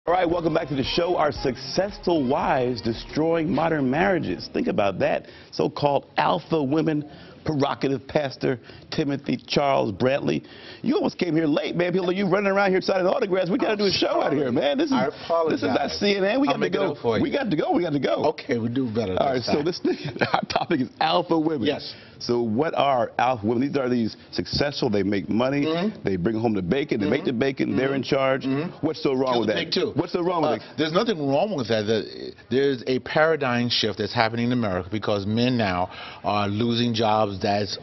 All right, welcome back to the show. Are successful wives destroying modern marriages? Think about that. So-called alpha women, provocative Pastor Timothy Charles Brantley. You almost came here late, man. People, you running around here signing autographs. We got to do a show out here, man. This is not CNN. We got to go. We got to go. Okay, we do better. All right, so our topic is alpha women. Yes. So what are alpha women? These are these successful. They make money. They bring home the bacon. They make the bacon. They're in charge. What's so wrong with that? Too. What's so wrong with it? There's nothing wrong with that. There's a paradigm shift that's happening in America because men now are losing jobs that's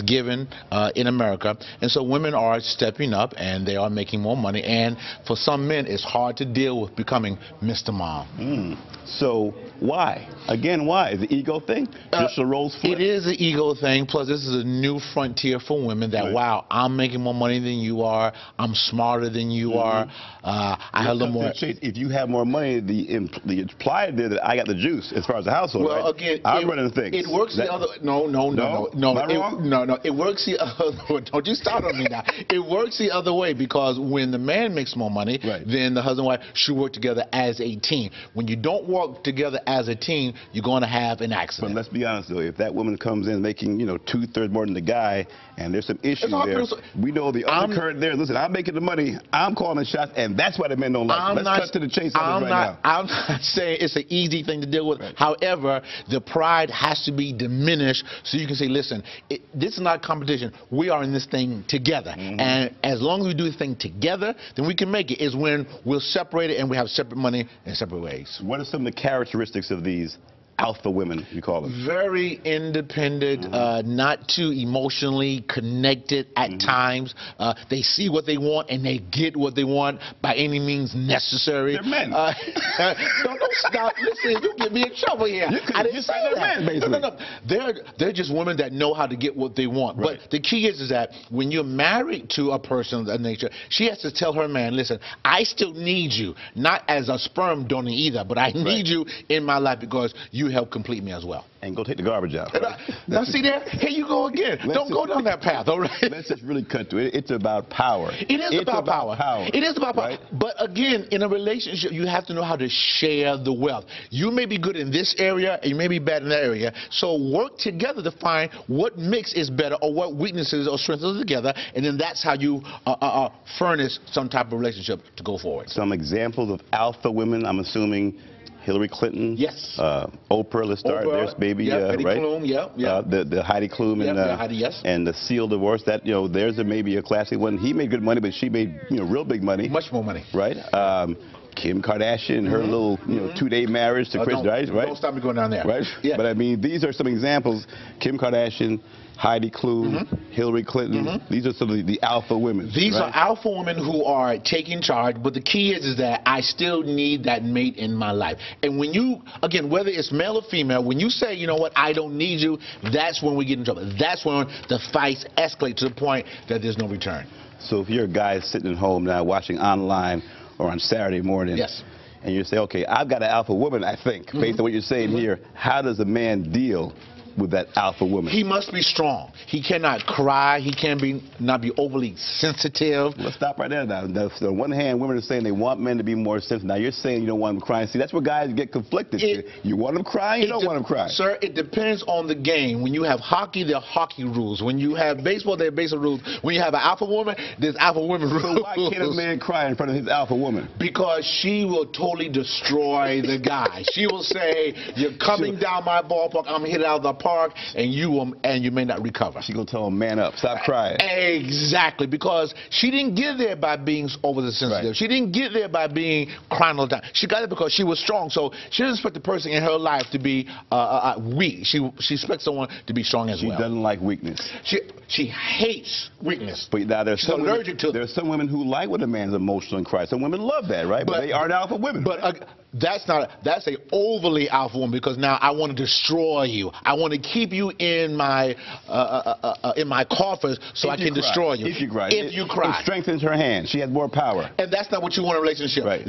given in America, and so women are stepping up and they are making more money. And for some men, it's hard to deal with becoming Mr. Mom. So why? Again, why? Is it an ego thing? Just the roles flip? It is an ego thing. Plus, this is a new frontier for women that, wow, I'm making more money than you are. I'm smarter than you are. I have a little more. If you have more money, the implied there that I got the juice as far as the household. Well, right? again, I'm running things. It works the other. No. It works the other. Don't you start on me now. It works the other way because when the man makes more money, then the husband and wife should work together as a team. When you don't work together as a team, you're going to have an accident. But let's be honest though, if that woman comes in making, 2/3 more than the guy, and there's some issues there, we know the undercurrent there. Listen, I'm making the money, I'm calling the shots, and that's why the men don't like it. Let's cut to the chase on this right now. I'm not saying it's an easy thing to deal with. However, the pride has to be diminished so you can say, listen, this is not competition. We are in this thing together. And as long as we do the thing together, then we can make it. It's when we're separated and we have separate money in separate ways. What are some of the characteristics of these alpha women, you call them? Very independent, not too emotionally connected at times. They see what they want and they get what they want by any means necessary. They're men. Don't stop. Listen, you get me in trouble here. I didn't say they're men, basically. No. They're just women that know how to get what they want. But the key is that when you're married to a person of that nature, she has to tell her man, listen, I still need you, not as a sperm donor either, but I need you in my life because you help complete me as well. And go take the garbage out. Now see there? Here you go again. Don't go down that path, all right? Let's just really cut to it. It's about power. It is about power. It is about power. But again, in a relationship, you have to know how to share the wealth. You may be good in this area, and you may be bad in that area. So work together to find what mix is better or what weaknesses or strengths are together, and then that's how you furnish some type of relationship to go forward. Some examples of alpha women, I'm assuming Hillary Clinton. Yes. Oprah, let's start. There's baby, Heidi right? Klum, the Heidi Klum and Heidi, yes. And the Seal divorce. That there's maybe a classic one. He made good money, but she made real big money. Much more money. Right. Kim Kardashian, her little 2-day marriage to Chris Dice, right? Don't stop me going down there. Right. Yeah. But I mean, these are some examples. Kim Kardashian, Heidi Klum, Hillary Clinton. These are some of the alpha women. These are alpha women who are taking charge, but the key is that I still need that mate in my life. And when you, again, whether it's male or female, when you say, you know what, I don't need you, that's when we get in trouble. That's when the fights escalate to the point that there's no return. So if you're a guy sitting at home now watching online or on Saturday morning, and you say, okay, I've got an alpha woman, I think, based on what you're saying here, how does a man deal with that alpha woman? He must be strong. He cannot cry. He not be overly sensitive. Let's stop right there now. On one hand, women are saying they want men to be more sensitive. Now you're saying you don't want them crying. See, that's where guys get conflicted. You want them crying, you don't want them crying. Sir, it depends on the game. When you have hockey, there are hockey rules. When you have baseball, there are baseball rules. When you have an alpha woman, there's alpha women rules. So why can't a man cry in front of his alpha woman? Because she will totally destroy the guy. She will say, you're coming down my ballpark, I'm hit out of the park, and you may not recover. She's going to tell him, man up, stop crying. Exactly, because she didn't get there by being overly sensitive. She didn't get there by being crying all the time. She got there because she was strong. So she doesn't expect the person in her life to be weak. She expects someone to be strong as well. She doesn't like weakness. She hates weakness. But now she's allergic to it. There's some women who like when a man's emotional and cries. Some women love that, right? But they aren't alpha women. But that's a overly alpha woman, because now I want to destroy you. I want to keep you in my coffers so I can destroy you. If you cry. It strengthens her hand. She has more power. And that's not what you want in a relationship. Right.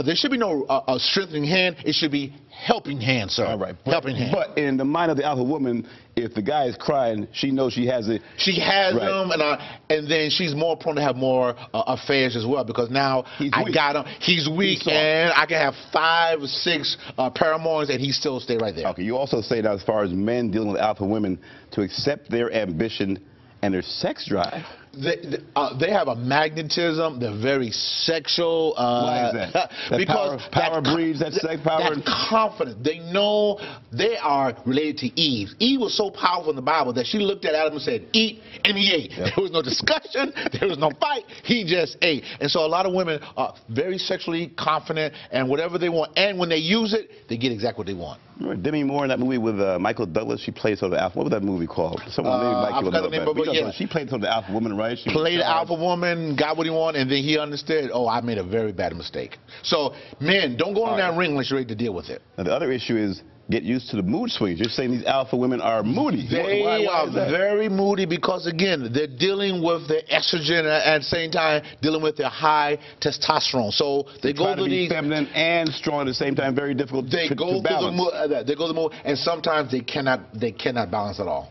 There should be no strengthening hand. It should be helping hand, sir. All right. Helping hand. But in the mind of the alpha woman, if the guy is crying, she knows she has it. She has them, and then she's more prone to have more affairs as well, because now I got him. He's weak, and I can have 5 or 6 paramours, and he still stay right there. Okay. You also say that as far as men dealing with alpha women, to accept their ambition and their sex drive. They have a magnetism. They're very sexual. Why is that? Because power breeds that sex power. That confidence. They know they are related to Eve. Eve was so powerful in the Bible that she looked at Adam and said, "Eat," and he ate. Yep. There was no discussion. There was no fight. He just ate. And so a lot of women are very sexually confident, and whatever they want, and when they use it, they get exactly what they want. Remember Demi Moore in that movie with Michael Douglas? She played sort of the alpha. What was that movie called? Someone named Michael. I forgot the name, but yeah. She played sort of the alpha woman, right? She played the alpha woman, got what he wanted, and then he understood, oh, I made a very bad mistake. So, men, don't go in that ring unless you're ready to deal with it. Now, the other issue is get used to the mood swings. You're saying these alpha women are moody. They are very moody because, again, they're dealing with their estrogen and at the same time dealing with their high testosterone. So they go through these feminine and strong at the same time. Very difficult to balance. They go through the mood, and sometimes they cannot balance at all.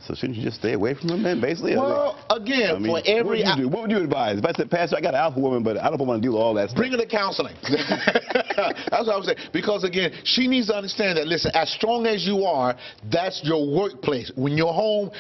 So shouldn't you just stay away from them, then, basically? Well, again, for every... What would you advise? If I said, Pastor, I got an alpha woman, but I don't want to deal with all that stuff. Bring her to counseling. That's what I was saying. Because, again, she needs to understand that, listen, as strong as you are, that's your workplace. When you're home,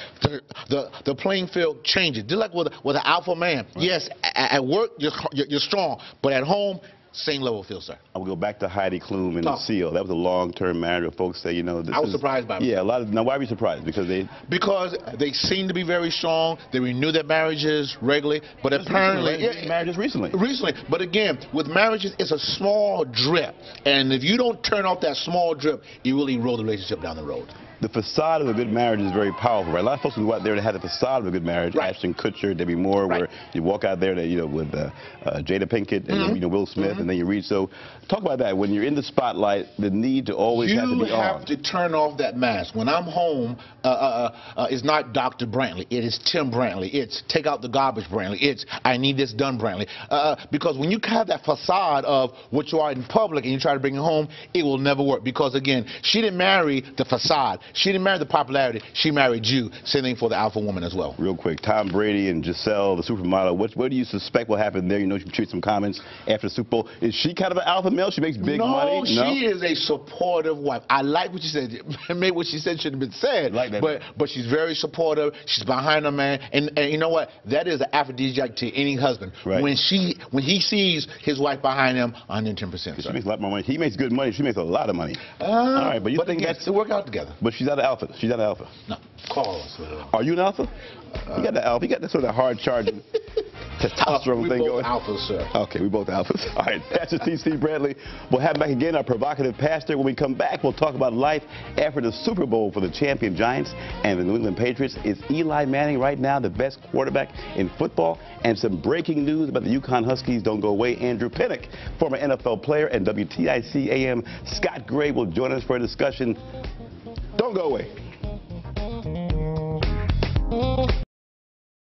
the playing field changes. Just like with an alpha man. Right. Yes, at work, you're strong, but at home, same level of feel, sir. I will go back to Heidi Klum and Seal. That was a long-term marriage where folks say, you know, I was surprised by it. Yeah, a lot of. Now, why were you surprised? Because they seem to be very strong. They renew their marriages regularly, but apparently marriages recently. Recently, but again, with marriages, it's a small drip, and if you don't turn off that small drip, you really erode the relationship down the road. The facade of a good marriage is very powerful, right? A lot of folks can go out there and have the facade of a good marriage. Right. Ashton Kutcher, Demi Moore, where you walk out there, with Jada Pinkett and Will Smith, and then you read. So, talk about that. When you're in the spotlight, the need to always have to be on. You have to turn off that mask. When I'm home, it's not Dr. Brantley. It is Tim Brantley. It's take out the garbage Brantley. It's I need this done Brantley. Because when you have that facade of what you are in public and you try to bring it home, it will never work. Because again, she didn't marry the facade. She didn't marry the popularity. She married you. Same thing for the alpha woman as well. Real quick, Tom Brady and Giselle, the supermodel. What do you suspect will happen there? You know, she tweeted some comments after the Super Bowl. Is she kind of an alpha male? She makes big money. No, she is a supportive wife. I like what she said. Maybe what she said shouldn't have been said. Like that. But she's very supportive. She's behind her man, and you know what? That is an aphrodisiac to any husband. Right. When he sees his wife behind him, 110%. She makes a lot more money. He makes good money. She makes a lot of money. All right, but you think that's to work out together? But she's not an alpha. She's not an alpha. No. Call us. Are you an alpha? You got the alpha. You got that sort of hard charging testosterone thing going. We both alphas, sir. Okay, we both alphas. All right, Pastor T.C. Brantley. We'll have back again our provocative pastor. When we come back, we'll talk about life after the Super Bowl for the champion Giants and the New England Patriots. Is Eli Manning right now the best quarterback in football? And some breaking news about the Yukon Huskies. Don't go away. Andrew Pinnock, former NFL player, and WTIC AM Scott Gray will join us for a discussion. Don't go away.